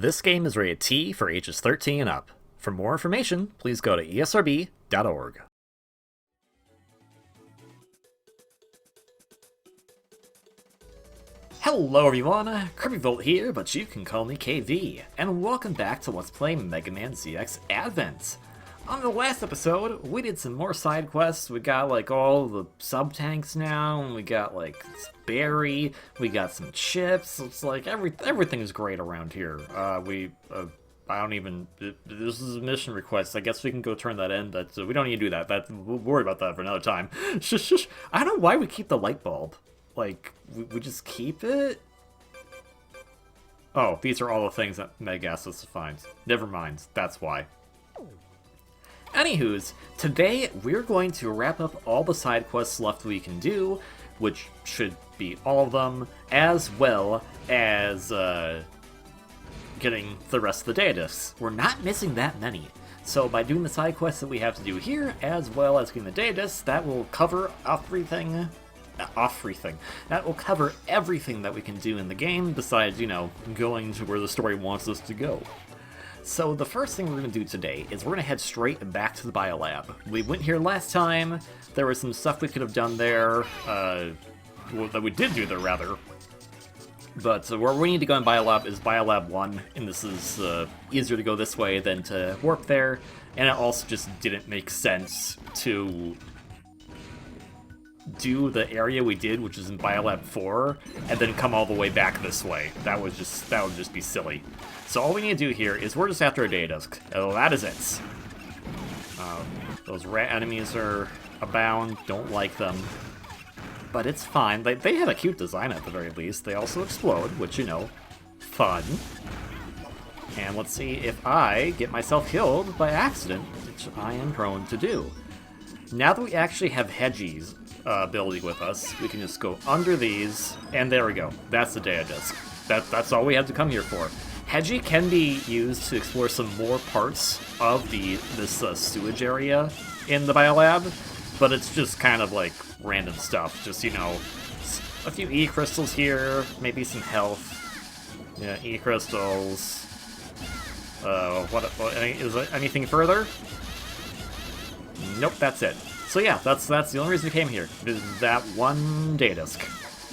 This game is rated T for ages 13 and up. For more information, please go to esrb.org. Hello everyone, Scrapyard here, but you can call me KV, and welcome back to Let's Play Mega Man ZX Advent. On the last episode, we did some more side quests. We got like all the sub-tanks now, and we got like berry, we got some chips. It's like everything is great around here. I don't even, this is a mission request. I guess we can go turn that in, but we don't need to do that. We'll worry about that for another time. Shush. I don't know why we keep the light bulb. Like, we just keep it? Oh, these are all the things that Meg asked us to find. Never mind, that's why. Anywho's, today we're going to wrap up all the side quests left we can do, which should be all of them, as well as getting the rest of the data discs. We're not missing that many. So by doing the side quests that we have to do here, as well as getting the data discs, that will cover everything. That will cover everything that we can do in the game, besides, you know, going to where the story wants us to go. So the first thing we're going to do today is we're going to head straight back to the biolab. We went here last time, there was some stuff we could have done there, that we did do there, rather. But where we need to go in biolab is biolab 1, and this is easier to go this way than to warp there, and it also just didn't make sense to do the area we did, which is in biolab 4, and then come all the way back this way. That would just be silly. So all we need to do here is we're just after a data disc. Oh, that is it. Those rat enemies are abound. Don't like them. But it's fine. They have a cute design at the very least. They also explode, which, you know, fun. And let's see if I get myself killed by accident, which I am prone to do. Now that we actually have Hedgie's ability with us, we can just go under these, and there we go. That's the data disc. That's all we have to come here for. Hedgie can be used to explore some more parts of this sewage area in the biolab, but it's just kind of like random stuff. Just, you know, a few E-crystals here, maybe some health. Yeah, E-crystals. Is there anything further? Nope, that's it. So yeah, that's the only reason we came here. Is that one data disc.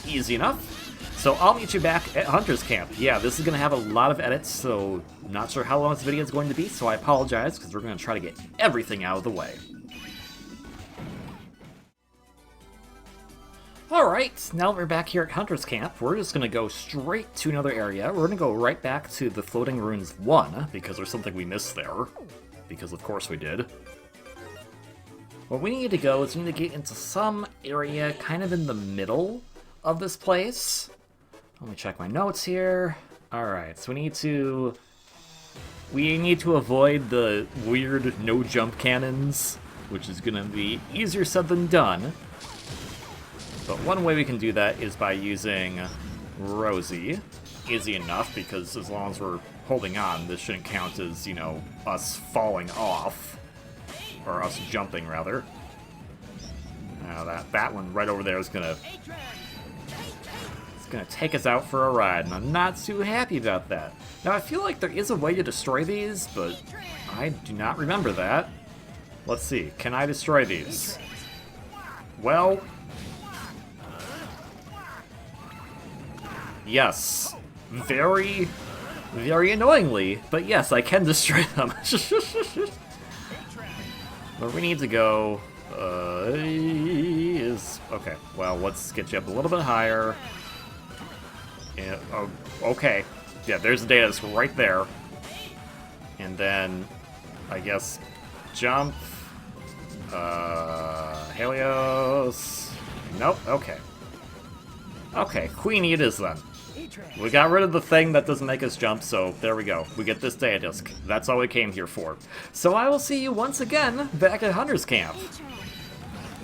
Easy enough. So I'll meet you back at Hunter's Camp. Yeah, this is going to have a lot of edits, so not sure how long this video is going to be, so I apologize, because we're going to try to get everything out of the way. Alright, now that we're back here at Hunter's Camp, we're just going to go straight to another area. We're going to go right back to the Floating Ruins 1, because there's something we missed there. Because of course we did. What we need to go is we need to get into some area kind of in the middle of this place. Let me check my notes here. Alright, so we need to avoid the weird no-jump cannons, which is going to be easier said than done. But one way we can do that is by using Rosie. Easy enough, because as long as we're holding on, this shouldn't count as, you know, us falling off. Or us jumping, rather. Now that one right over there is gonna take us out for a ride, and I'm not too happy about that. Now I feel like there is a way to destroy these, but I do not remember that. Let's see, can I destroy these? Well, yes. Very, very annoyingly, but yes, I can destroy them. Where we need to go is... Okay, well, let's get you up a little bit higher. And, oh, okay. Yeah, there's the data disc right there. And then, I guess, jump. Helios. Nope, okay. Okay, Queenie it is then. We got rid of the thing that doesn't make us jump, so there we go. We get this data disc. That's all we came here for. So I will see you once again back at Hunter's Camp.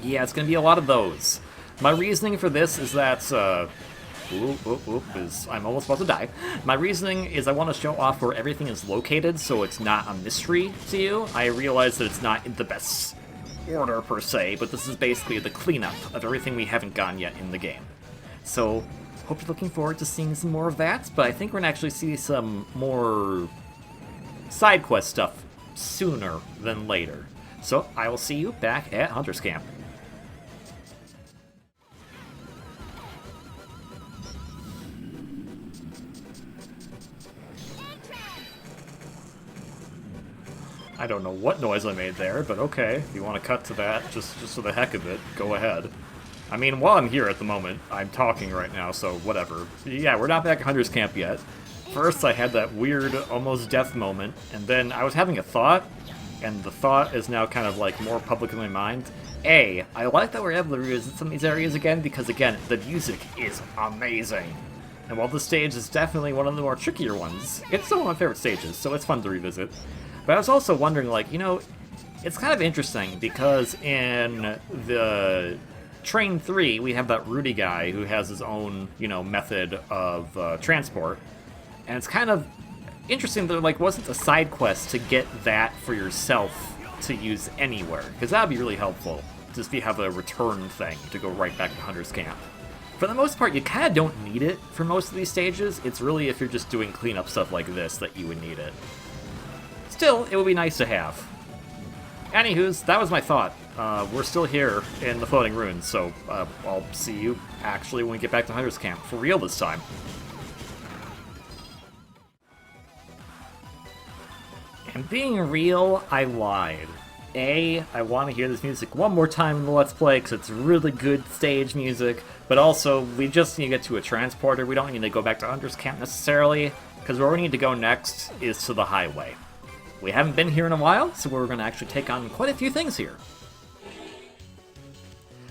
Yeah, it's going to be a lot of those. My reasoning for this is that, I'm almost about to die. My reasoning is I want to show off where everything is located, so it's not a mystery to you. I realize that it's not in the best order, per se, but this is basically the cleanup of everything we haven't gotten yet in the game. So Hope you're looking forward to seeing some more of that, but I think we're gonna actually see some more side quest stuff sooner than later. So I will see you back at Hunter's Camp. I don't know what noise I made there, but okay, if you want to cut to that, just for the heck of it, go ahead. I mean, while I'm here at the moment, I'm talking right now, so whatever. Yeah, we're not back at Hunter's Camp yet. First, I had that weird, almost death moment, and then I was having a thought, and the thought is now kind of like more public in my mind. I like that we're able to revisit some of these areas again, because again, the music is amazing. And while this stage is definitely one of the more trickier ones, it's still one of my favorite stages, so it's fun to revisit. But I was also wondering, like, you know, it's kind of interesting because in the Train 3, we have that Rudy guy who has his own, you know, method of transport. And it's kind of interesting that there, like, wasn't a side quest to get that for yourself to use anywhere. Because that would be really helpful, just if you have a return thing to go right back to Hunter's Camp. For the most part, you kind of don't need it for most of these stages. It's really if you're just doing cleanup stuff like this that you would need it. Still, it would be nice to have. Anywho's, that was my thought. We're still here in the Floating Ruins, so I'll see you actually when we get back to Hunter's Camp, for real this time. And being real, I lied. I want to hear this music one more time in the Let's Play, because it's really good stage music, but also, we just need to get to a transporter. We don't need to go back to Hunter's Camp necessarily, because where we need to go next is to the highway. We haven't been here in a while, so we're going to actually take on quite a few things here.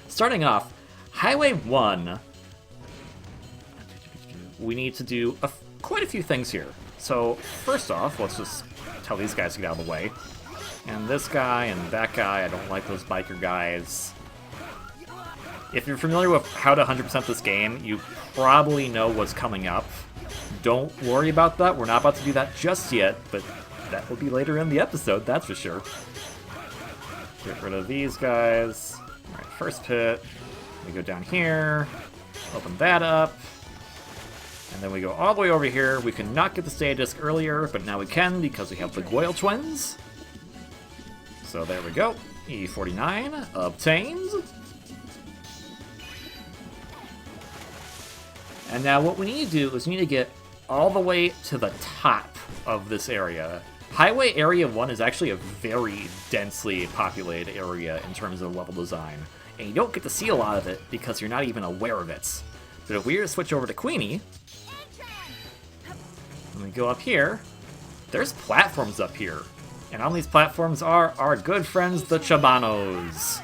Starting off, Highway 1, we need to do quite a few things here. So, first off, let's just tell these guys to get out of the way. And this guy and that guy, I don't like those biker guys. If you're familiar with how to 100% this game, you probably know what's coming up. Don't worry about that, we're not about to do that just yet, but that will be later in the episode, that's for sure. Get rid of these guys. Alright, first pit. We go down here. Open that up. And then we go all the way over here. We could not get the stage disc earlier, but now we can because we have the Goyle twins. So there we go. E49 obtained. And now what we need to do is we need to get all the way to the top of this area. Highway Area 1 is actually a very densely populated area in terms of level design, and you don't get to see a lot of it because you're not even aware of it. But if we were to switch over to Queenie, and we go up here, there's platforms up here. And on these platforms are our good friends, the Chabanos.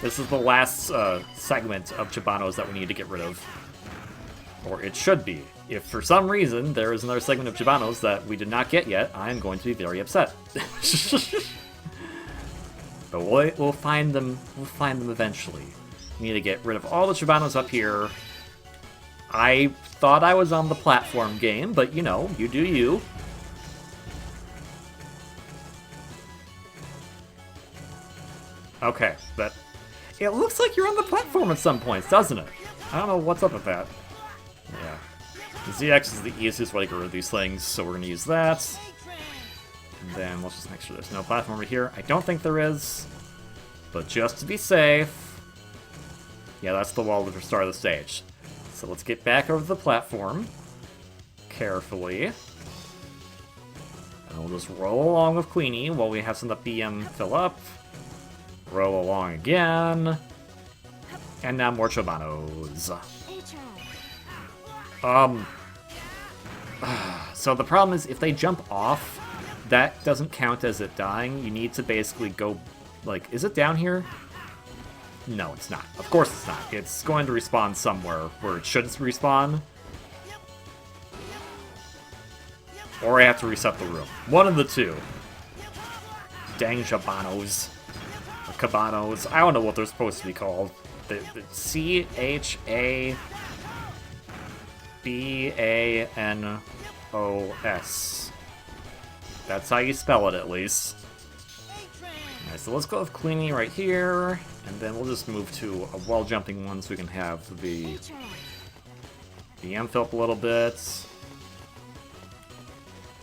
This is the last segment of Chabanos that we need to get rid of. Or it should be. If for some reason there is another segment of Chabanos that we did not get yet, I'm going to be very upset. But we'll find them. We'll find them eventually. We need to get rid of all the Chabanos up here. I thought I was on the platform game, but you know, you do you. Okay, but it looks like you're on the platform at some points, doesn't it? I don't know what's up with that. Yeah. The ZX is the easiest way to get rid of these things, so we're going to use that. And then let's just make sure there's no platform over here. I don't think there is, but just to be safe... Yeah, that's the wall to the start of the stage. So let's get back over the platform. Carefully. And we'll just roll along with Queenie while we have some of the BM fill up. Roll along again. And now more Chabanos. So the problem is, if they jump off, that doesn't count as it dying. You need to basically go, like, is it down here? No, it's not. Of course it's not. It's going to respawn somewhere where it should respawn. Or I have to reset the room. One of the two. Dang Chabanos. Or Cabanos. I don't know what they're supposed to be called. The C-H-A-B-A-N-O-S. That's how you spell it, at least. Alright, so let's go with Queenie right here, and then we'll just move to a wall-jumping one so we can have the EM Philp a little bit.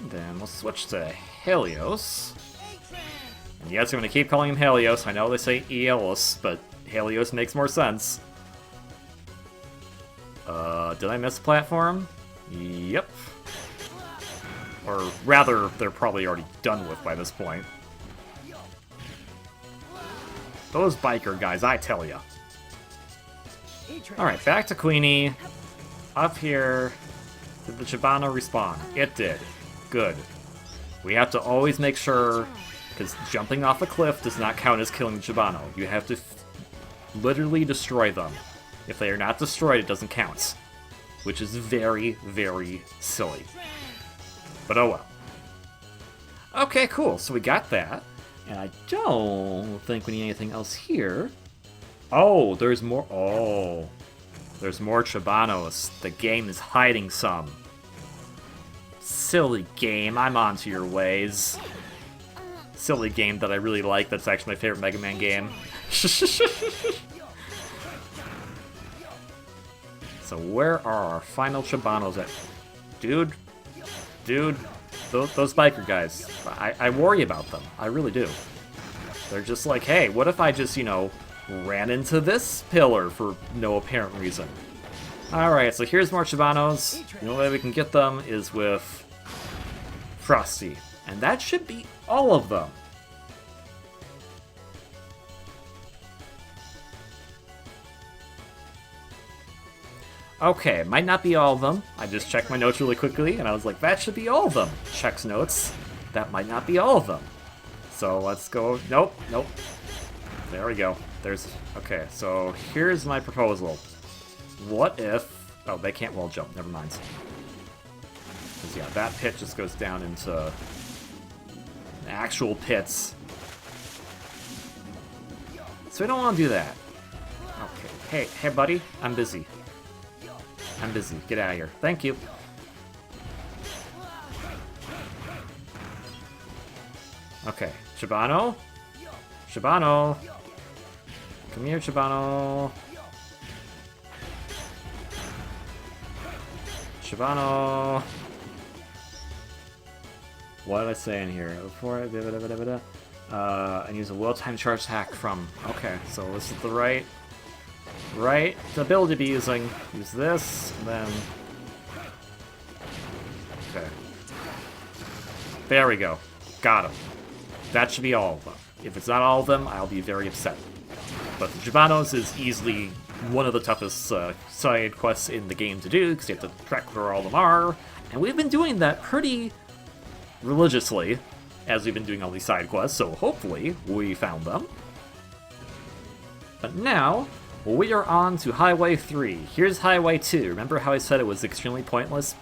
Then we'll switch to Helios. And yes, I'm going to keep calling him Helios. I know they say Aeolus, but Helios makes more sense. Did I miss a platform? Yep. Or rather, they're probably already done with by this point. Those biker guys, I tell ya. Alright, back to Queenie. Up here. Did the Chabano respawn? It did. Good. We have to always make sure, because jumping off a cliff does not count as killing the Chabano. You have to literally destroy them. If they are not destroyed, it doesn't count. Which is very, very silly. But oh well. Okay, cool. So we got that. And I don't think we need anything else here. Oh, there's more. Oh. There's more Chabanos. The game is hiding some. Silly game. I'm onto your ways. Silly game that I really like. That's actually my favorite Mega Man game. So where are our final Chabanos at? Dude. Those biker guys. I worry about them. I really do. They're just like, hey, what if I just, ran into this pillar for no apparent reason? Alright, so here's more Chabanos. The only way we can get them is with Frosty. And that should be all of them. Okay, might not be all of them. I just checked my notes really quickly, and I was like, that should be all of them. Checks notes. That might not be all of them. So let's go... Nope. There we go. Okay, so here's my proposal. What if... Oh, they can't wall jump. Never mind. Because, yeah, that pit just goes down into actual pits. So we don't want to do that. Okay. Hey, buddy. I'm busy. Get out of here. Thank you. Okay. Chabano? Come here, Chabano. What did I say in here? Before and use a well-timed charge attack from... Okay, so this is the right ability to be using. Use this, and then... Okay. There we go. Got him. That should be all of them. If it's not all of them, I'll be very upset. But the Chabanos is easily one of the toughest side quests in the game to do, because you have to track where all of them are. And we've been doing that pretty religiously, as we've been doing all these side quests, so hopefully we found them. But now... we are on to Highway 3. Here's Highway 2. Remember how I said it was extremely pointless?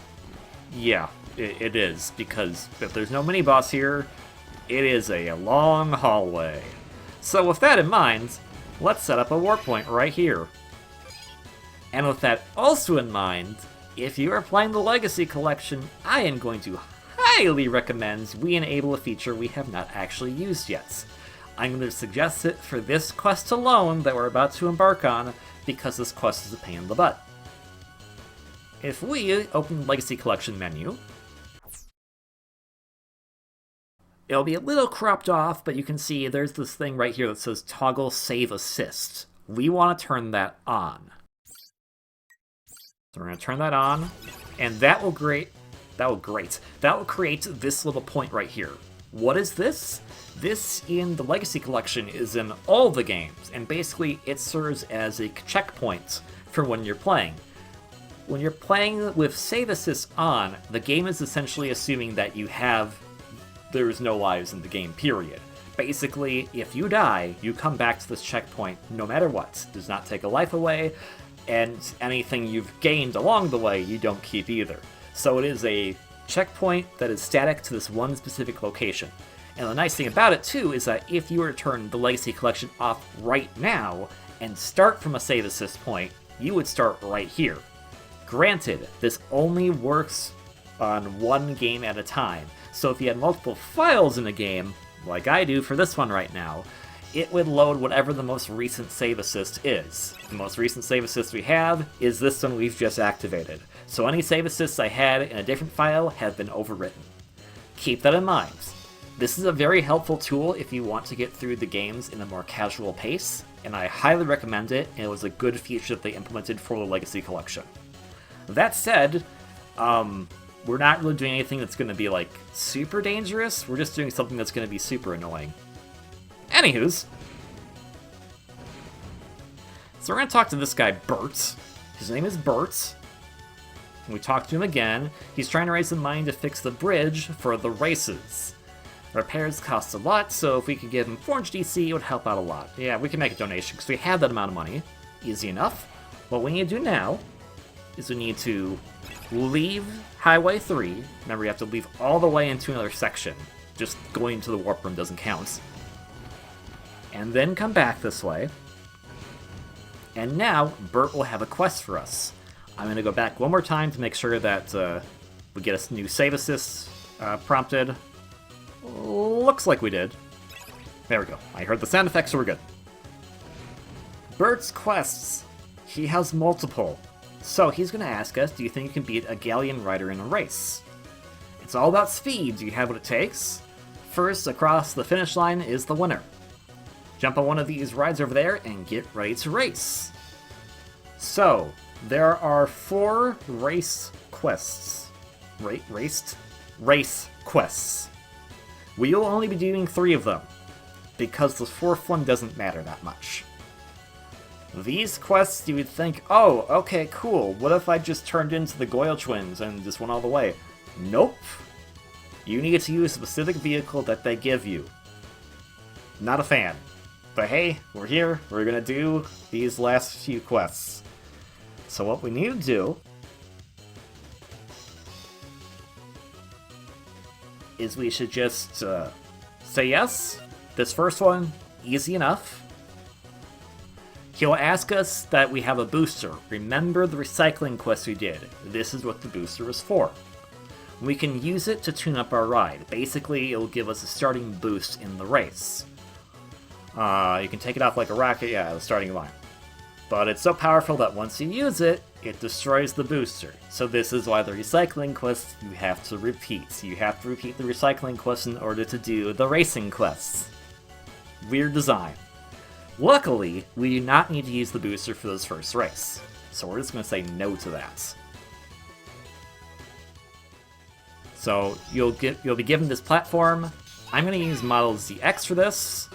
Yeah, it is, because if there's no mini-boss here, it is a long hallway. So with that in mind, let's set up a warp point right here. And with that also in mind, if you are playing the Legacy Collection, I am going to highly recommend we enable a feature we have not actually used yet. I'm going to suggest it for this quest alone that we're about to embark on, because this quest is a pain in the butt. If we open the Legacy Collection menu, it'll be a little cropped off, but you can see there's this thing right here that says Toggle Save Assist. We want to turn that on. So we're going to turn that on, and that will create this little point right here. What is this? This, in the Legacy Collection, is in all the games, and basically it serves as a checkpoint for when you're playing. When you're playing with Save Assist on, the game is essentially assuming that there's no lives in the game, period. Basically, if you die, you come back to this checkpoint no matter what. It does not take a life away, and anything you've gained along the way, you don't keep either. So it is a checkpoint that is static to this one specific location. And the nice thing about it, too, is that if you were to turn the Legacy Collection off right now and start from a Save Assist point, you would start right here. Granted, this only works on one game at a time, so if you had multiple files in a game, like I do for this one right now, it would load whatever the most recent save assist is. The most recent save assist we have is this one we've just activated. So any save assists I had in a different file have been overwritten. Keep that in mind. This is a very helpful tool if you want to get through the games in a more casual pace, and I highly recommend it, and it was a good feature that they implemented for the Legacy Collection. That said, we're not really doing anything that's going to be, like, super dangerous, we're just doing something that's going to be super annoying. Anywho's, so we're going to talk to this guy, Bert. His name is Bert. We talk to him again. He's trying to raise some money to fix the bridge for the races. Repairs cost a lot, so if we could give him 400 DC, it would help out a lot. Yeah, we can make a donation, because we have that amount of money. Easy enough. What we need to do now is we need to leave Highway 3. Remember, you have to leave all the way into another section. Just going to the warp room doesn't count. And then come back this way. And now, Bert will have a quest for us. I'm going to go back one more time to make sure that we get a new save assist prompted. Looks like we did. There we go. I heard the sound effects, so we're good. Bert's quests. He has multiple. So he's going to ask us, do you think you can beat a galleon rider in a race? It's all about speed. Do you have what it takes? First across the finish line is the winner. Jump on one of these rides over there and get ready to race. So, there are 4 race quests. Race quests. We will only be doing 3 of them, because the 4th one doesn't matter that much. These quests, you would think, oh, okay, cool, what if I just turned into the Goyle twins and just went all the way? Nope. You need to use a specific vehicle that they give you. Not a fan. But hey, we're here, we're gonna do these last few quests. So what we need to do is we should just say yes. This first one, easy enough. He'll ask us that we have a booster. Remember the recycling quest we did. This is what the booster is for. We can use it to tune up our ride. Basically, it'll give us a starting boost in the race. You can take it off like a rocket, yeah, the starting line. But it's so powerful that once you use it, it destroys the booster. So this is why the recycling quest you have to repeat. You have to repeat the recycling quest in order to do the racing quests. Weird design. Luckily, we do not need to use the booster for this first race. So we're just going to say no to that. So you'll be given this platform. I'm going to use Model ZX for this.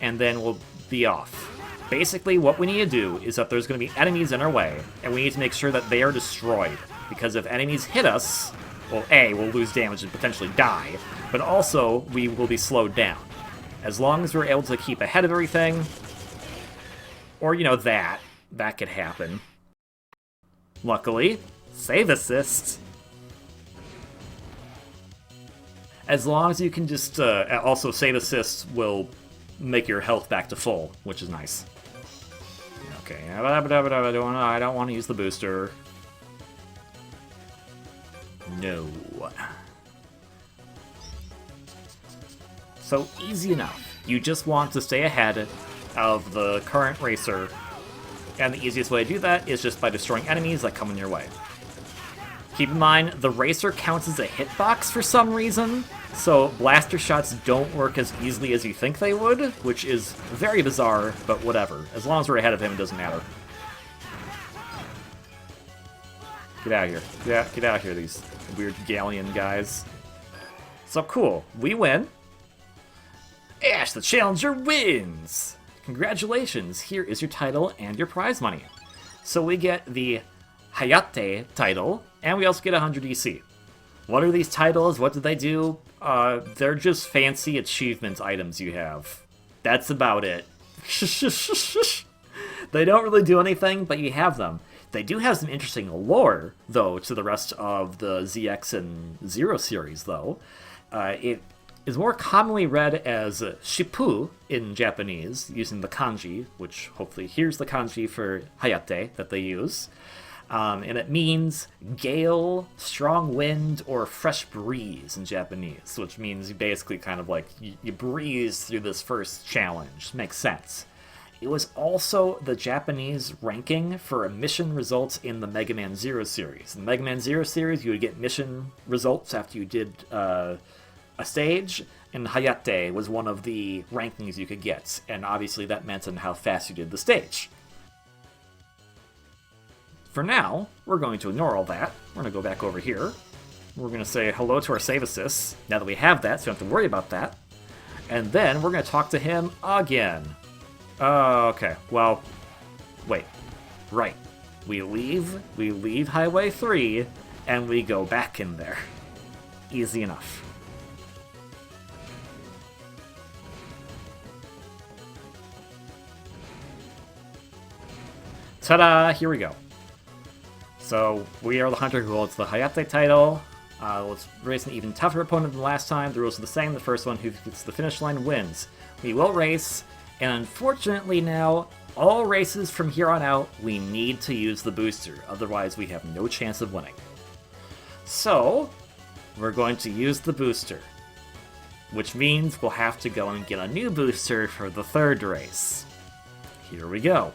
And then we'll be off. Basically, what we need to do is that there's going to be enemies in our way, and we need to make sure that they are destroyed. Because if enemies hit us, well, A, we'll lose damage and potentially die, but also, we will be slowed down. As long as we're able to keep ahead of everything, or, you know, that could happen. Luckily, save assist. As long as you can just, also save assist will make your health back to full, which is nice. Okay, I don't want to use the booster. No. So, easy enough. You just want to stay ahead of the current racer, and the easiest way to do that is just by destroying enemies that come in your way. Keep in mind, the racer counts as a hitbox for some reason, so blaster shots don't work as easily as you think they would, which is very bizarre, but whatever. As long as we're ahead of him, it doesn't matter. Get out of here. Get out of here, these weird galleon guys. So cool, we win. Ash the Challenger wins! Congratulations, here is your title and your prize money. So we get the Hayate title, and we also get 100 EC. What are these titles? What do they do? They're just fancy achievement items you have. That's about it. They don't really do anything, but you have them. They do have some interesting lore, though, to the rest of the ZX and Zero series, though. It is more commonly read as Shippu in Japanese, using the kanji, which hopefully here's the kanji for Hayate that they use. And it means gale, strong wind, or fresh breeze in Japanese, which means you basically kind of like you breeze through this first challenge. Makes sense. It was also the Japanese ranking for mission results in the Mega Man Zero series. In the Mega Man Zero series, you would get mission results after you did a stage, and Hayate was one of the rankings you could get, and obviously that meant in how fast you did the stage. For now, we're going to ignore all that. We're going to go back over here. We're going to say hello to our save assists, now that we have that, so we don't have to worry about that. And then we're going to talk to him again. Okay, well, wait. Right. We leave Highway 3, and we go back in there. Easy enough. Ta-da! Here we go. So, we are the hunter who holds the Hayate title. Let's race an even tougher opponent than last time. The rules are the same. The first one who gets the finish line wins. We will race, and unfortunately now, all races from here on out, we need to use the booster. Otherwise, we have no chance of winning. So, we're going to use the booster. Which means we'll have to go and get a new booster for the third race. Here we go.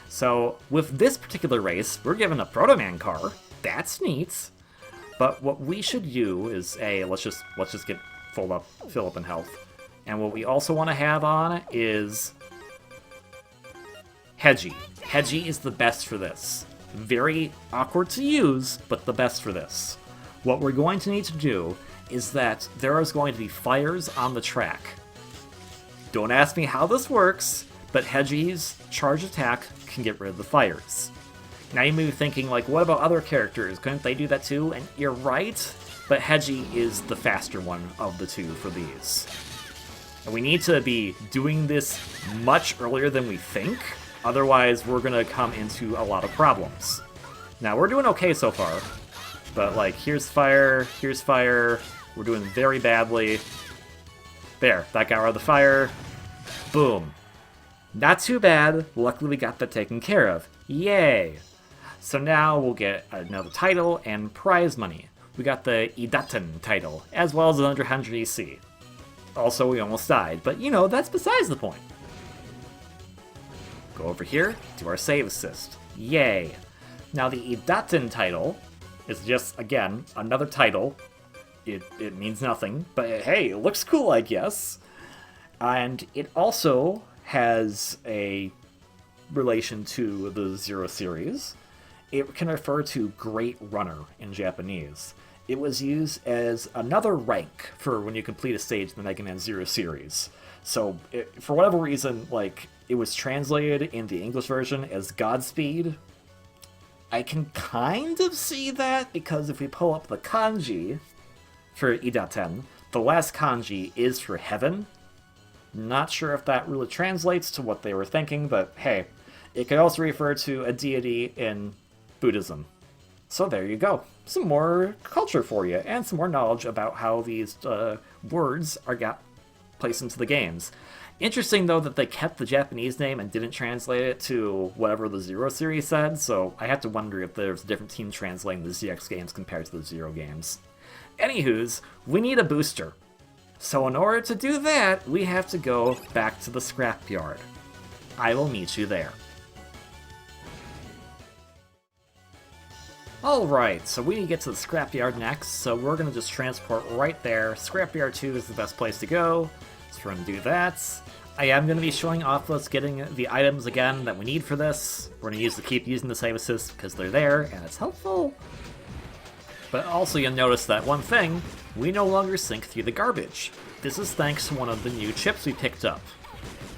So, with this particular race, we're given a Proto Man car. That's neat. But what we should do is, let's just get fill up in health. And what we also want to have on is Hedgie. Hedgie is the best for this. Very awkward to use, but the best for this. What we're going to need to do is that there is going to be fires on the track. Don't ask me how this works, but Hedgie's charge attack can get rid of the fires. Now you may be thinking, like, what about other characters? Couldn't they do that too? And you're right, but Hedgie is the faster one of the two for these. And we need to be doing this much earlier than we think, otherwise we're gonna come into a lot of problems. Now, we're doing okay so far, but, like, here's fire, we're doing very badly. There, that got rid of the fire. Boom. Not too bad. Luckily we got that taken care of. Yay! So now we'll get another title and prize money. We got the Idaten title, as well as the 100 EC. Also, we almost died, but you know, that's besides the point. Go over here, do our save assist. Yay! Now the Idaten title is just, again, another title. It means nothing, but hey, it looks cool, I guess. And it also has a relation to the Zero series. It can refer to Great Runner in Japanese. It was used as another rank for when you complete a stage in the Mega Man Zero series. So, for whatever reason, like, it was translated in the English version as Godspeed. I can kind of see that, because if we pull up the kanji for Idaten, the last kanji is for heaven. Not sure if that really translates to what they were thinking, but hey, it could also refer to a deity in Buddhism. So there you go. Some more culture for you, and some more knowledge about how these words are got placed into the games. Interesting, though, that they kept the Japanese name and didn't translate it to whatever the Zero series said, so I have to wonder if there's a different team translating the ZX games compared to the Zero games. Anywho's, we need a booster. So in order to do that, we have to go back to the Scrapyard. I will meet you there. Alright, so we need to get to the Scrapyard next, so we're going to just transport right there. Scrapyard 2 is the best place to go, so we're going to do that. I am going to be showing off us getting the items again that we need for this. We're going to keep using the save assist because they're there, and it's helpful. But also you'll notice that one thing, we no longer sink through the garbage. This is thanks to one of the new chips we picked up,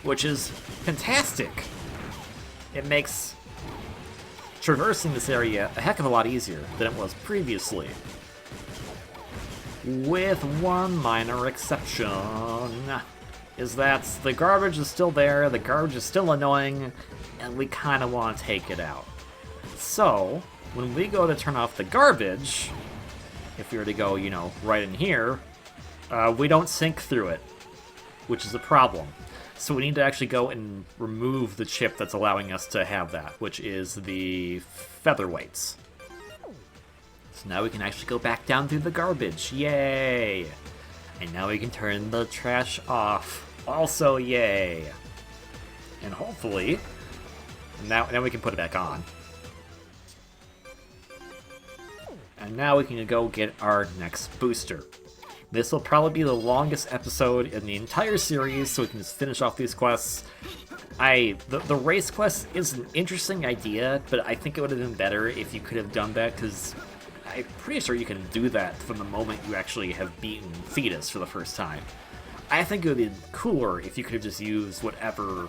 which is fantastic. It makes traversing this area a heck of a lot easier than it was previously. With one minor exception, is that the garbage is still there, the garbage is still annoying, and we kind of want to take it out. So, when we go to turn off the garbage, if we were to go, you know, right in here, we don't sink through it, which is a problem. So we need to actually go and remove the chip that's allowing us to have that, which is the featherweights. So now we can actually go back down through the garbage. Yay! And now we can turn the trash off. Also, yay! And hopefully, now we can put it back on. And now we can go get our next booster. This will probably be the longest episode in the entire series, so we can just finish off these quests. The race quest is an interesting idea, but I think it would have been better if you could have done that, because I'm pretty sure you can do that from the moment you actually have beaten Fetus for the first time. I think it would be cooler if you could have just used whatever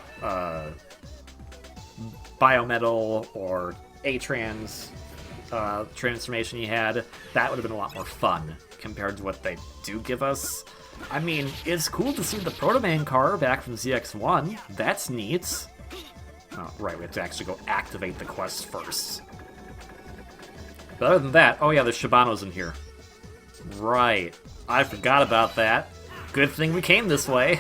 biometal or A-trans transformation you had. That would have been a lot more fun compared to what they do give us. I mean, it's cool to see the Proto Man car back from ZX1. That's neat. Oh, right, we have to actually go activate the quest first. But other than that, oh yeah, there's Chabanos in here. Right, I forgot about that. Good thing we came this way.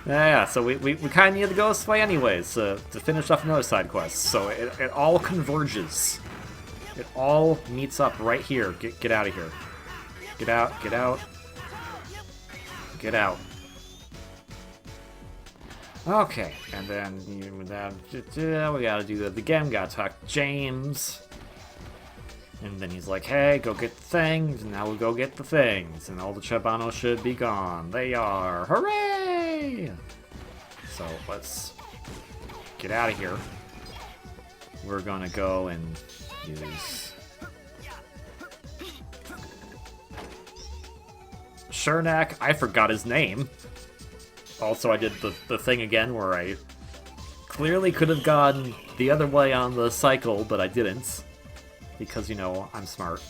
Yeah, so we kind of need to go this way anyways to finish off another side quest. So it all converges. It all meets up right here. Get out of here. Get out, get out. Get out. Okay, and then we gotta do that again. We gotta talk to James. And then he's like, hey, go get the things. And now we'll go get the things. And all the Chabanos should be gone. They are. Hooray! So let's get out of here. We're gonna go and use Shernak. I forgot his name. Also, I did the thing again where I clearly could have gone the other way on the cycle, but I didn't. Because, you know, I'm smart.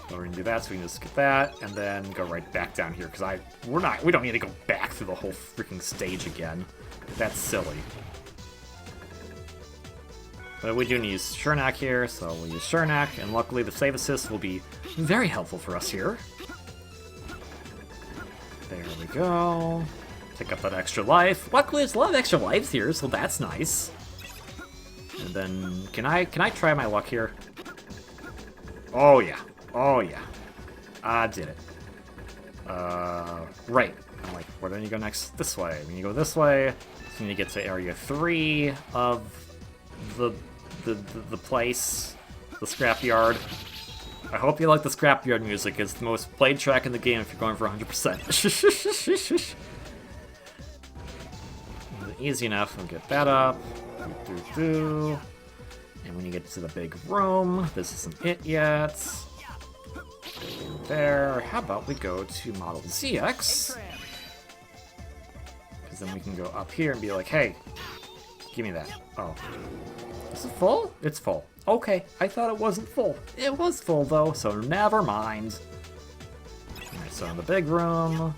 So we're gonna do that, so we can just get that, and then go right back down here, because we don't need to go back through the whole freaking stage again. That's silly. But we do need to use Shernak here, so we'll use Shernak, and luckily the save assist will be very helpful for us here. There we go. Pick up that extra life. Luckily there's a lot of extra lives here, so that's nice. And then, can I try my luck here? Oh yeah. Oh yeah. I did it. Right. I'm like, where do I need to go next? This way. We need to go this way. So we need to get to area 3 of the place. The Scrapyard. I hope you like the Scrapyard music. It's the most played track in the game if you're going for 100%. Easy enough. We'll get that up. And when you get to the big room, this isn't it yet. And there. How about we go to Model ZX? Because then we can go up here and be like, hey, give me that. Oh. Is it full? It's full. Okay, I thought it wasn't full. It was full though, so never mind. Alright, so in the big room.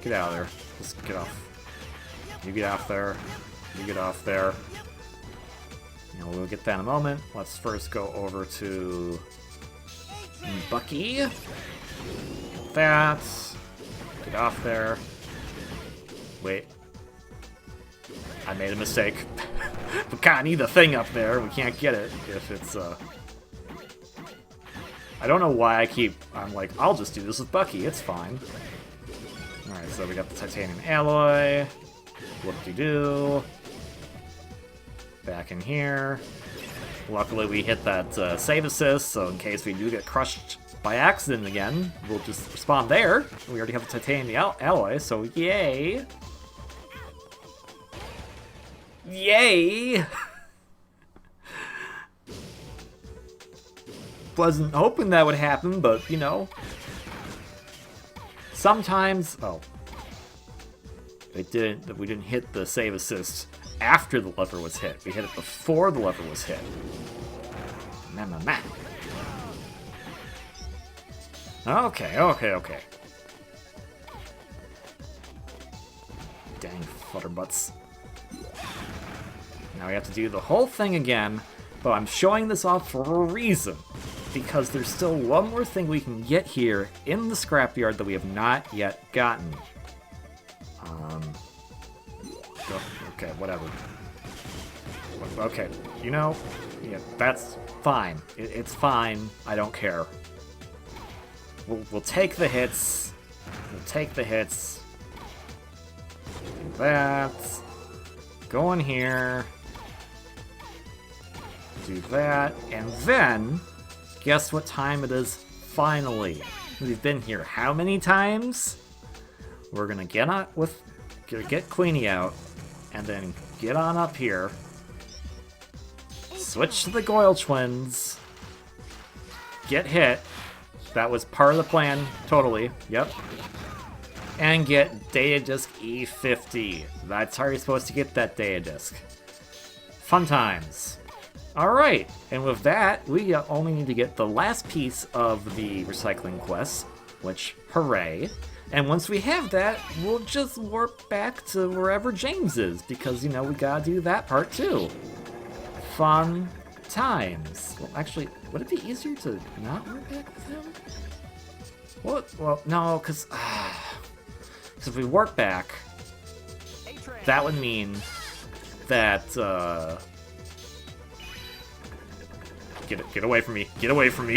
Get out of there. Just get off. You get off there. You get off there. You know, we'll get that in a moment. Let's first go over to Bucky. That. Get off there. Wait. I made a mistake. We kinda need the thing up there. We can't get it if it's, I don't know why I'm like, I'll just do this with Bucky. It's fine. Alright, so we got the titanium alloy. Whoop-de-doo. Back in here. Luckily we hit that save assist, so in case we do get crushed by accident again, we'll just respawn there. We already have the titanium alloy, so yay! Yay! Wasn't hoping that would happen, but, you know. Sometimes... Oh. We didn't hit the save assist after the lever was hit. We hit it before the lever was hit. Okay. Dang flutterbutts. Now we have to do the whole thing again, but I'm showing this off for a reason. Because there's still one more thing we can get here in the Scrapyard that we have not yet gotten. Go. Okay, whatever. Okay, you know, yeah, that's fine. It's fine. I don't care. We'll take the hits. We'll take the hits. Do that. Go in here. Do that. And then, guess what time it is finally? We've been here how many times? We're gonna get Queenie out, and then get on up here. Switch to the Goyle twins. Get hit. That was part of the plan, totally. Yep. And get data disk E50. That's how you're supposed to get that data disk. Fun times. Alright, and with that, we only need to get the last piece of the recycling quest, which, hooray. And once we have that, we'll just warp back to wherever James is, because, you know, we gotta do that part too. Fun times. Well, actually, would it be easier to not warp back with him? What? Well, no, because if we warp back, that would mean that, Get away from me. Get away from me.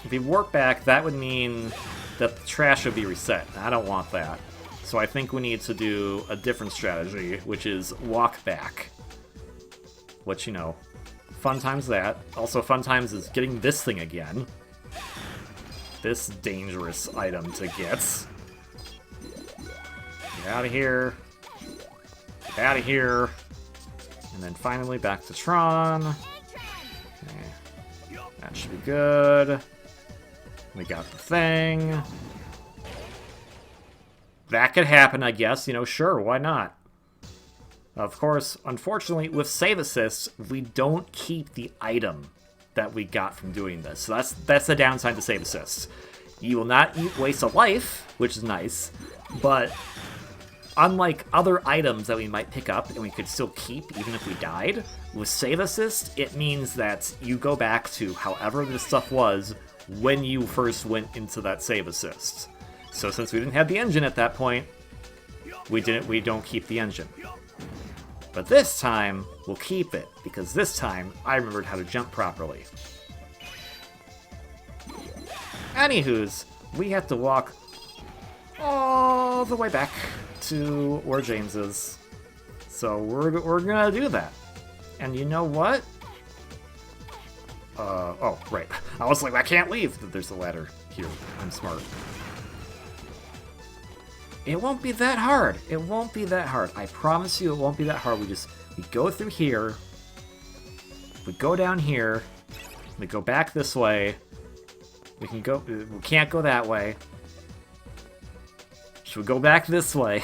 If we warp back, that would mean that the trash would be reset. I don't want that. So I think we need to do a different strategy, which is walk back. Which, you know, fun times that. Also fun times is getting this thing again. This dangerous item to get. Get out of here. Get out of here. And then finally back to Tron. Okay. That should be good. We got the thing. That could happen, I guess. You know, sure, why not? Of course, unfortunately, with save assists, we don't keep the item that we got from doing this. So that's the downside to save assists. You will not waste a life, which is nice, but unlike other items that we might pick up and we could still keep even if we died, with save assist, it means that you go back to however this stuff was when you first went into that save assist. So since we didn't have the engine at that point, we don't keep the engine. But this time, we'll keep it, because this time, I remembered how to jump properly. Anywho's, we have to walk all the way back to where James is. So we're gonna do that. And you know what? Oh, right. I was like, I can't leave. There's a ladder here. I'm smart. It won't be that hard. It won't be that hard. I promise you it won't be that hard. We go through here. We go down here. We go back this way. We can't go that way. So we go back this way.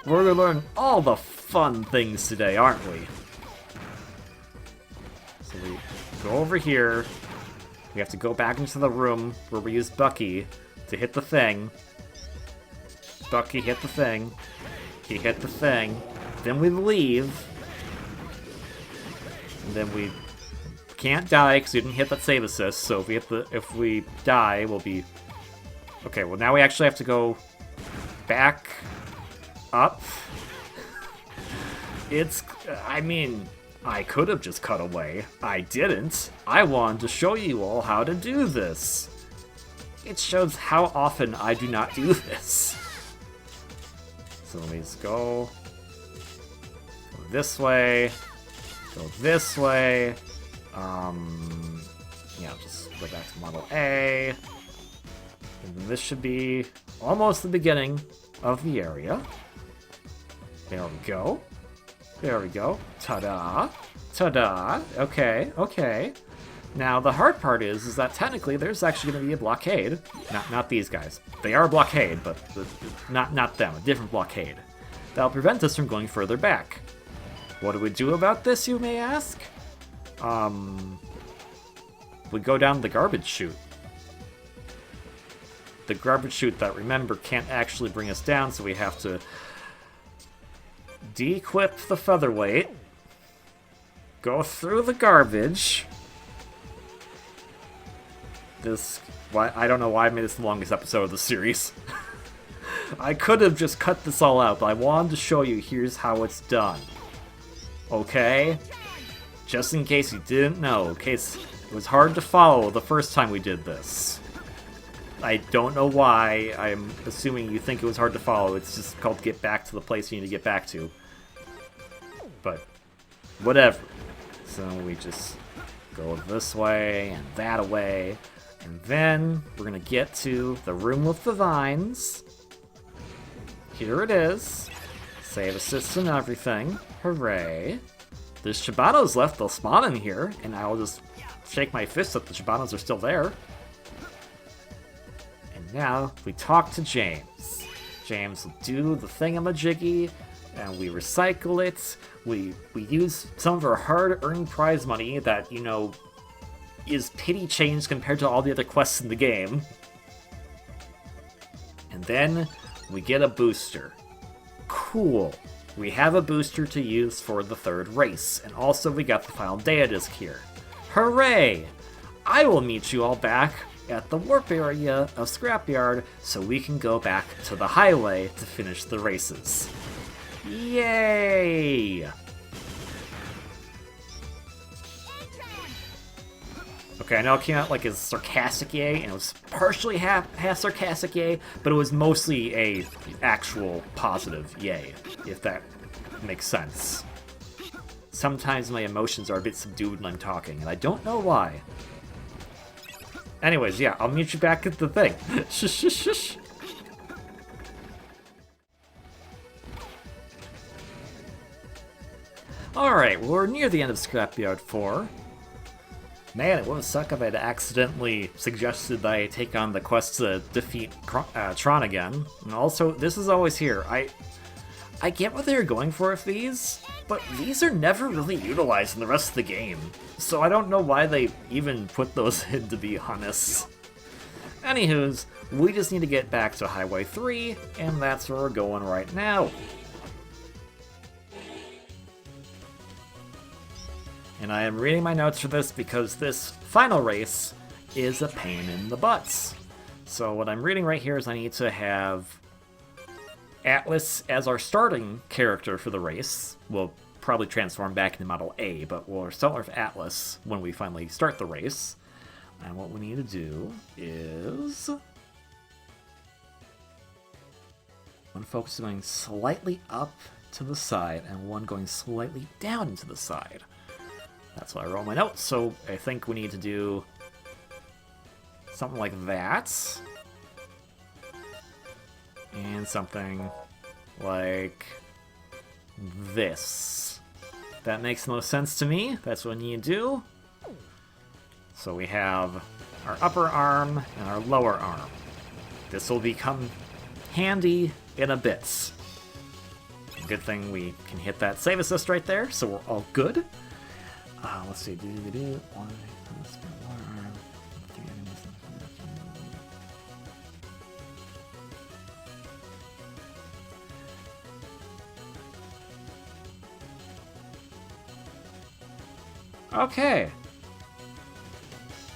We're gonna learn all the fun things today, aren't we? So we go over here. We have to go back into the room where we use Bucky to hit the thing. Bucky hit the thing. He hit the thing. Then we leave. And then we can't die because we didn't hit that save assist. So if we die, we'll be... Okay, well now we actually have to go back up. I mean, I could have just cut away. I didn't. I wanted to show you all how to do this. It shows how often I do not do this. So let me just go this way, go this way. Yeah, just go back to Model A. And then this should be almost the beginning of the area. There we go. There we go. Ta-da. Ta-da. Okay, okay. Now, the hard part is that technically there's actually going to be a blockade. Not these guys. They are a blockade, but not them. A different blockade. That'll prevent us from going further back. What do we do about this, you may ask? We go down the garbage chute. The garbage chute that, remember, can't actually bring us down, so we have to de-equip the featherweight, go through the garbage. I don't know why I made this the longest episode of the series. I could have just cut this all out, but I wanted to show you here's how it's done. Okay? Just in case you didn't know, in case it was hard to follow the first time we did this. I don't know why, I'm assuming you think it was hard to follow, it's just called get back to the place you need to get back to. But, whatever. So we just go this way and that away, and then we're gonna get to the room with the vines. Here it is. Save assist and everything. Hooray. There's Chabanos left, they'll spawn in here, and I'll just shake my fist that the Chabanos are still there. And now, we talk to James. James will do the thingamajiggy, and we recycle it. We use some of our hard-earned prize money that, you know, is pity change compared to all the other quests in the game. And then, we get a booster. Cool. We have a booster to use for the third race, and also we got the final data disc here. Hooray! I will meet you all back at the warp area of Scrapyard so we can go back to the highway to finish the races. Yay! Okay, I know it came out like a sarcastic yay, and it was partially half sarcastic yay, but it was mostly a actual positive yay, if that makes sense. Sometimes my emotions are a bit subdued when I'm talking, and I don't know why. Anyways, yeah, I'll meet you back at the thing. Shush, shush, shush. Alright, well, we're near the end of Scrapyard 4. Man, it would suck if I'd accidentally suggested that I take on the quest to defeat Tron again. And also, this is always here. I get what they were going for with these, but these are never really utilized in the rest of the game. So I don't know why they even put those in, to be honest. Anywho's, we just need to get back to Highway 3, and that's where we're going right now. And I am reading my notes for this because this final race is a pain in the butts. So what I'm reading right here is I need to have Atlas as our starting character for the race. We'll probably transform back into Model A, but we'll start with Atlas when we finally start the race. And what we need to do is one focus going slightly up to the side and one going slightly down to the side. That's why I wrote my notes, so I think we need to do something like that. And something like this. That makes the most sense to me. That's what we need to do. So we have our upper arm and our lower arm. This will become handy in a bit. Good thing we can hit that save assist right there, so we're all good. Let's see. Okay.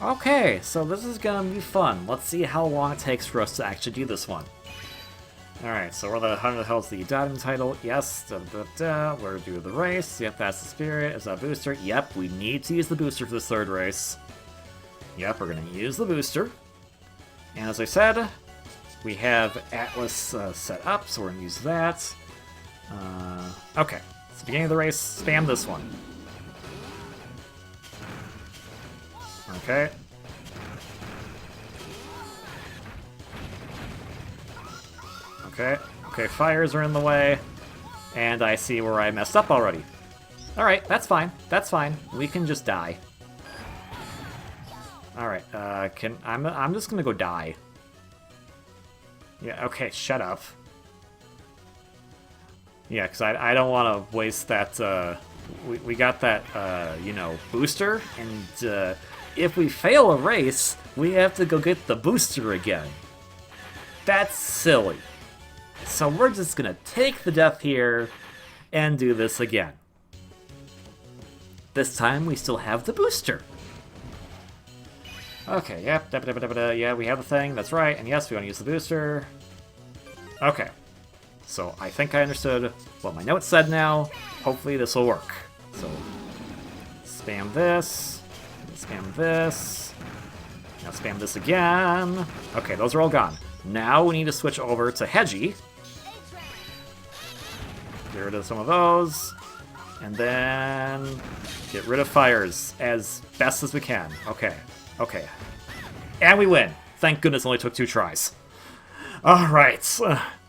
Okay, so this is gonna be fun. Let's see how long it takes for us to actually do this one. Alright, so we're the 100 hell's the datum title. Yes, we're doing the race. Yep, that's the spirit. Is that booster? Yep, we need to use the booster for this third race. Yep, we're gonna use the booster. And as I said, we have Atlas set up, so we're gonna use that. Okay, it's the beginning of the race. Spam this one. Okay. Okay, fires are in the way, and I see where I messed up already. Alright, that's fine, we can just die. Alright, I'm just gonna go die. Yeah, okay, shut up. Yeah, because I don't want to waste that, we got that, you know, booster, and if we fail a race, we have to go get the booster again. That's silly. So we're just gonna take the death here and do this again. This time we still have the booster. Okay, yep, yeah, we have the thing, that's right, and yes, we want to use the booster. Okay. So I think I understood what my notes said now. Hopefully this will work. So spam this. Spam this. Now spam this again. Okay, those are all gone. Now we need to switch over to Hedgie. Get rid of some of those. And then get rid of fires as best as we can. Okay. Okay. And we win. Thank goodness it only took 2 tries. Alright.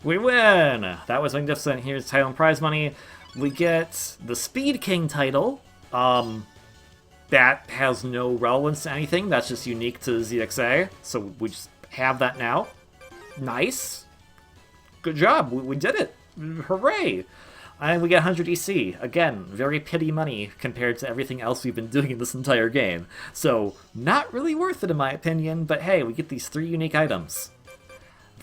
We win! That was magnificent. Here's title and prize money. We get the Speed King title. That has no relevance to anything. That's just unique to ZXA. So we just have that now. Nice. Good job. We did it. Hooray! And we get 100 EC. Again, very pity money compared to everything else we've been doing in this entire game. So, not really worth it in my opinion, but hey, we get these 3 unique items.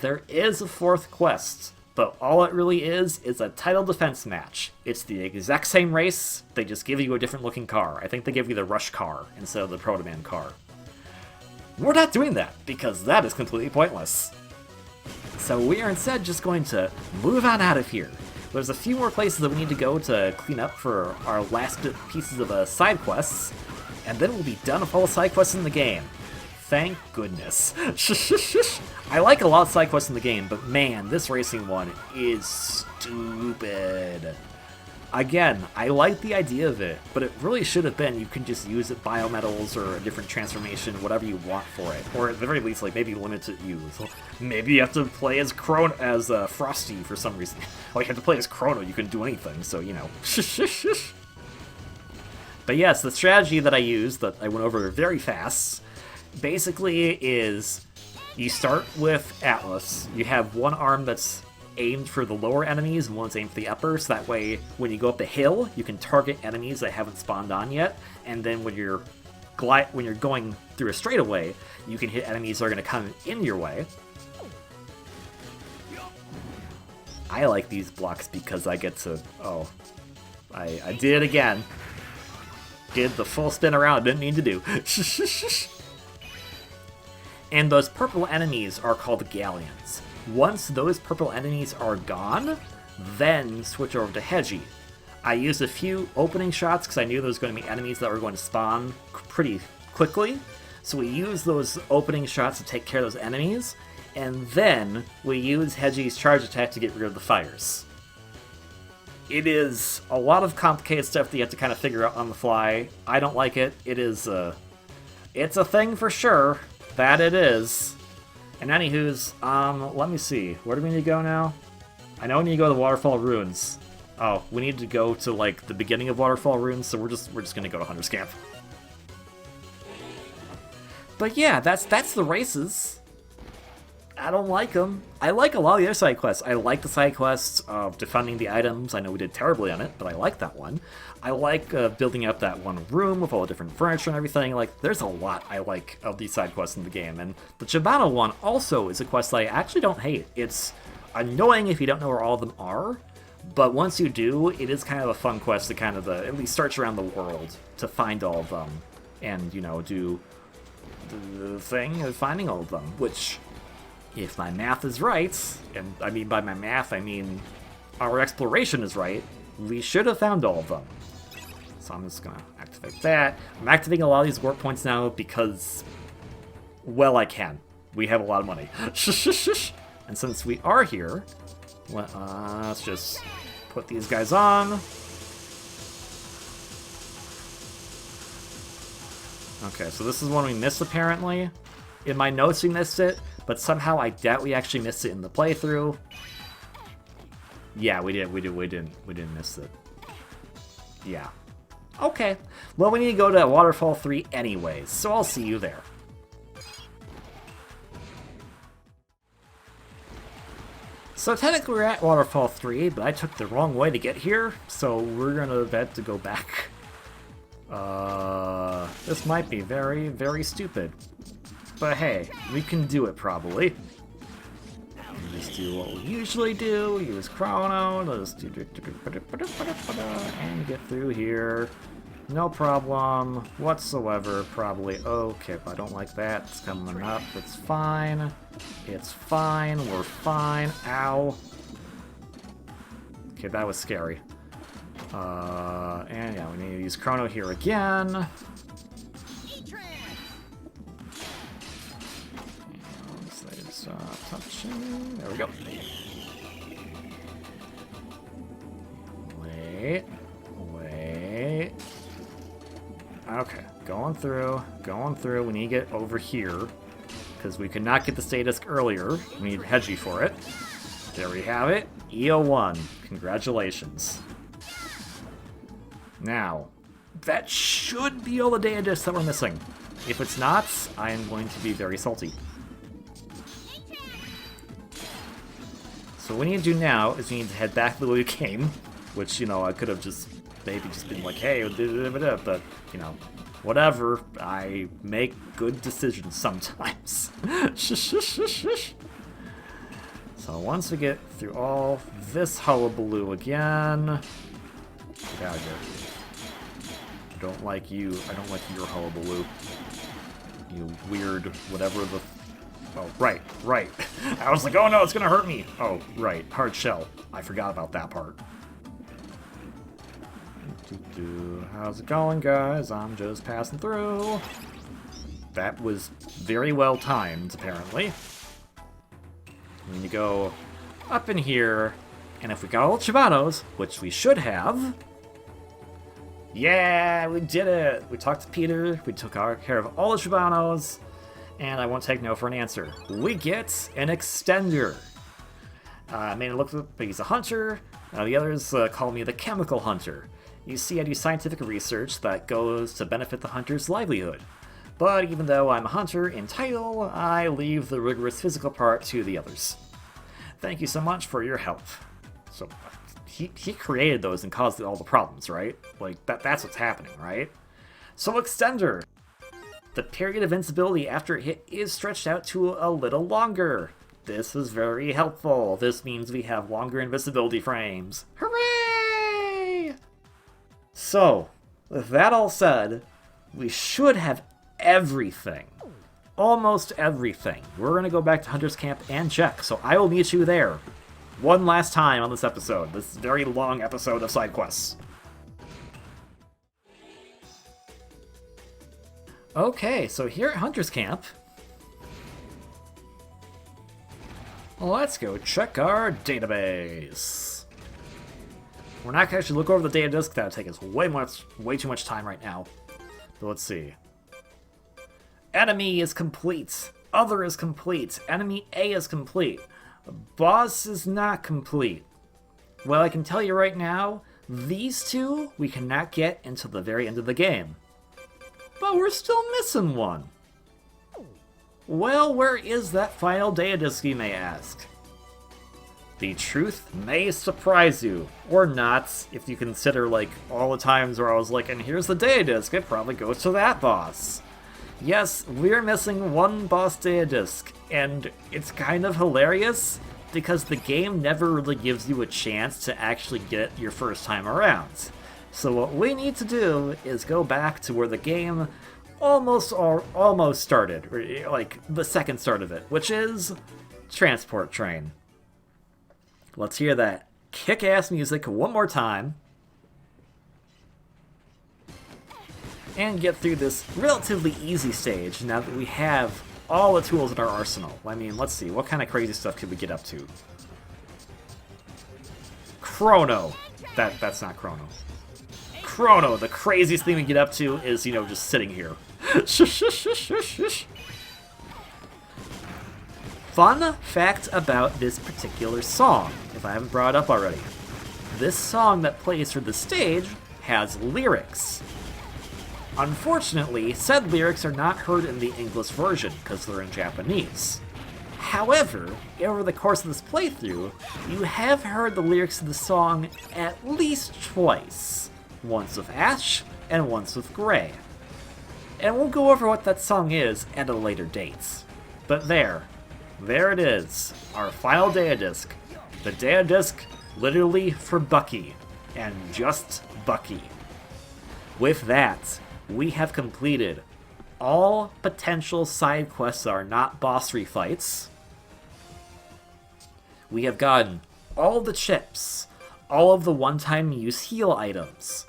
There is a 4th quest, but all it really is a title defense match. It's the exact same race, they just give you a different looking car. I think they give you the Rush car instead of the Proto-Man car. We're not doing that, because that is completely pointless. So we are instead just going to move on out of here. There's a few more places that we need to go to clean up for our last pieces of side quests, and then we'll be done with all the side quests in the game. Thank goodness. I like a lot of side quests in the game, but man, this racing one is stupid. Again, I like the idea of it, but it really should have been you can just use it biometals or a different transformation, whatever you want for it. Or at the very least, like maybe limited use. Maybe you have to play as Frosty for some reason. Well, you have to play as Chrono, you can do anything, so you know. But yes, the strategy that I used, that I went over very fast, basically is you start with Atlas. You have one arm that's aimed for the lower enemies and one's aimed for the upper, so that way when you go up the hill, you can target enemies that haven't spawned on yet, and then when you're going through a straightaway, you can hit enemies that are going to come in your way. I like these blocks because I get to... Oh, I did it again. Did the full spin around, didn't need to do. And those purple enemies are called galleons. Once those purple enemies are gone, then switch over to Hedgie. I used a few opening shots because I knew there was going to be enemies that were going to spawn pretty quickly. So we used those opening shots to take care of those enemies, and then we use Hedgie's charge attack to get rid of the fires. It is a lot of complicated stuff that you have to kind of figure out on the fly. I don't like it. It's a thing for sure. That it is. And anywho's, let me see. Where do we need to go now? I know we need to go to the Waterfall Ruins. Oh, we need to go to, like, the beginning of Waterfall Ruins, so we're just gonna go to Hunter's Camp. But yeah, that's the races. I don't like them. I like a lot of the other side quests. I like the side quests of defending the items. I know we did terribly on it, but I like that one. I like building up that one room with all the different furniture and everything. Like, there's a lot I like of these side quests in the game. And the Chabano one also is a quest that I actually don't hate. It's annoying if you don't know where all of them are, but once you do, it is kind of a fun quest to kind of at least search around the world to find all of them. And, you know, do the thing of finding all of them, which... If my math is right, and I mean by my math, I mean our exploration is right, we should have found all of them. So I'm just gonna activate that. I'm activating a lot of these warp points now because, well, I can. We have a lot of money. And since we are here, let's just put these guys on. Okay, so this is one we missed apparently. In my notes we missed it, but somehow I doubt we actually missed it in the playthrough. Yeah, we didn't miss it. Yeah. Okay. Well, we need to go to Waterfall 3 anyways, so I'll see you there. So technically we're at Waterfall 3, but I took the wrong way to get here, so we're gonna have to go back. This might be very, very stupid. But hey, we can do it probably. Just do what we usually do, use Chrono, let's do and get through here. No problem whatsoever, probably. Okay, but I don't like that. It's coming up. It's fine. It's fine. We're fine. Ow. Okay, that was scary. And yeah, we need to use Chrono here again. Touching. There we go. Wait. Okay, going through. We need to get over here, because we could not get the Stardust earlier. We need Hedgie for it. There we have it. EO1. Congratulations. Now, that should be all the data discs that we're missing. If it's not, I am going to be very salty. So what we need to do now is we need to head back the way we came, which, you know, I could have just maybe just been like, hey, but, you know, whatever. I make good decisions sometimes. So once we get through all this hullabaloo again, get out of here. I don't like you. I don't like your hullabaloo. You weird whatever the... Oh, right. I was like, oh no, it's gonna hurt me. Oh, right, hard shell. I forgot about that part. How's it going, guys? I'm just passing through. That was very well timed, apparently. We need to go up in here, and if we got all the Chabanos, which we should have... Yeah, we did it! We talked to Peter, we took care of all the Chabanos, and I won't take no for an answer. We get an extender. I made it look like he's a hunter. The others call me the chemical hunter. You see, I do scientific research that goes to benefit the hunter's livelihood. But even though I'm a hunter in title, I leave the rigorous physical part to the others. Thank you so much for your help. So, he created those and caused all the problems, right? Like, that's what's happening, right? So, extender. The period of invincibility after a hit is stretched out to a little longer. This is very helpful. This means we have longer invincibility frames. Hooray! So, with that all said, we should have everything. Almost everything. We're going to go back to Hunter's Camp and check, so I will meet you there one last time on this episode. This very long episode of side quests. Okay, so here at Hunter's Camp, let's go check our database. We're not going to actually look over the data disk. That would take us way too much time right now. But let's see. Enemy is complete. Other is complete. Enemy A is complete. Boss is not complete. Well, I can tell you right now, these two we cannot get until the very end of the game. But we're still missing one. Well, where is that final data disk, you may ask? The truth may surprise you, or not, if you consider, like, all the times where I was like, and here's the data disk, it probably goes to that boss. Yes, we're missing one boss data disk, and it's kind of hilarious, because the game never really gives you a chance to actually get it your first time around. So what we need to do is go back to where the game almost started, or like the second start of it, which is Transport Train. Let's hear that kick-ass music one more time. And get through this relatively easy stage now that we have all the tools in our arsenal. I mean, let's see, what kind of crazy stuff could we get up to? Chrono. That's not Chrono. Chrono, the craziest thing we get up to is, you know, just sitting here. Fun fact about this particular song, if I haven't brought it up already. This song that plays for the stage has lyrics. Unfortunately, said lyrics are not heard in the English version because they're in Japanese. However, over the course of this playthrough, you have heard the lyrics of the song at least twice. Once with Ash, and once with Gray. And we'll go over what that song is at a later date. But there it is, our final data disk. The data disk literally for Bucky, and just Bucky. with that, we have completed all potential side quests that are not boss fights. We have gotten all the chips, all of the one-time use heal items,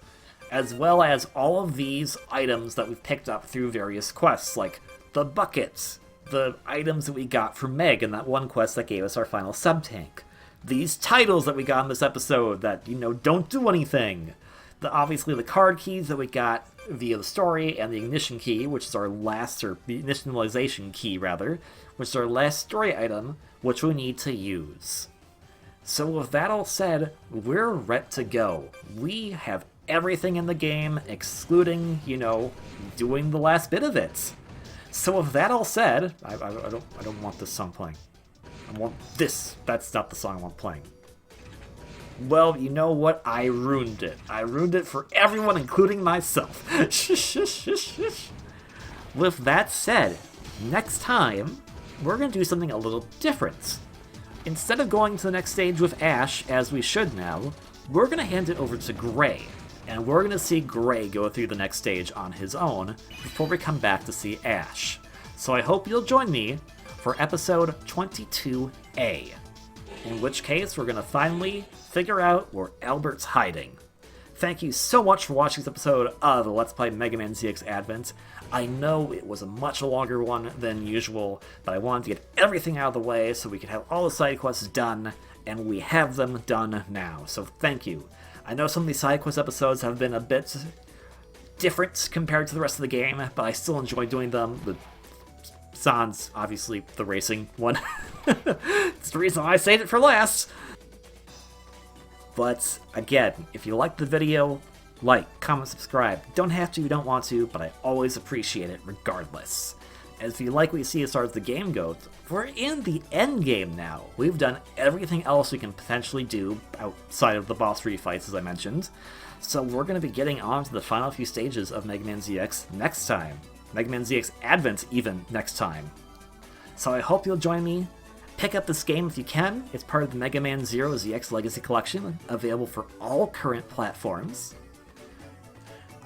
as well as all of these items that we've picked up through various quests, like the buckets, the items that we got from Meg in that one quest that gave us our final sub-tank, these titles that we got in this episode that, don't do anything, obviously the card keys that we got via the story, and the ignition key, which is our last, or the initialization key, rather, which is our last story item, which we need to use. So with that all said, we're ready to go. We have everything in the game, excluding, doing the last bit of it. So with that all said, I don't want this song playing. I want this. That's not the song I want playing. Well, you know what? I ruined it. I ruined it for everyone, including myself. With that said, next time, we're going to do something a little different. Instead of going to the next stage with Ash, as we should now, we're going to hand it over to Gray. And we're going to see Gray go through the next stage on his own before we come back to see Ash. So I hope you'll join me for episode 22A. In which case, we're going to finally figure out where Albert's hiding. Thank you so much for watching this episode of Let's Play Mega Man ZX Advent. I know it was a much longer one than usual, but I wanted to get everything out of the way so we could have all the side quests done, and we have them done now, so thank you. I know some of these side quest episodes have been a bit different compared to the rest of the game, but I still enjoy doing them. The Sans, obviously, the racing one. It's the reason I saved it for last. But, again, if you liked the video, like, comment, subscribe. Don't have to, you don't want to, but I always appreciate it regardless. As if you like what you see as far as the game goes, we're in the end game now. We've done everything else we can potentially do outside of the boss fights, as I mentioned. So we're going to be getting on to the final few stages of Mega Man ZX next time. Mega Man ZX Advent even next time. So I hope you'll join me. Pick up this game if you can. It's part of the Mega Man Zero ZX Legacy Collection, available for all current platforms.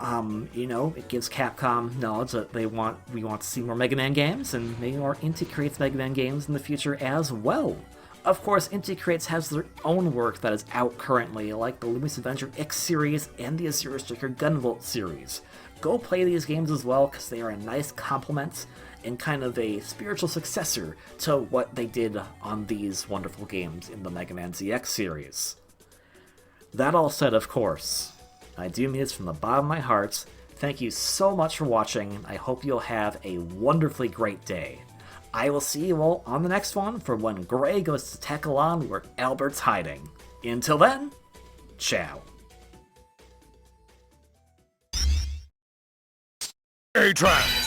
It gives Capcom knowledge that we want to see more Mega Man games, and maybe more Inti Creates Mega Man games in the future as well. Of course, Inti Creates has their own work that is out currently, like the Lumi's Avenger X series and the Azure Striker Gunvolt series. Go play these games as well, because they are a nice complement and kind of a spiritual successor to what they did on these wonderful games in the Mega Man ZX series. That all said, of course, I do mean this from the bottom of my heart. Thank you so much for watching. I hope you'll have a wonderfully great day. I will see you all on the next one for when Gray goes to tackle on where Albert's hiding. Until then, ciao. A-Track!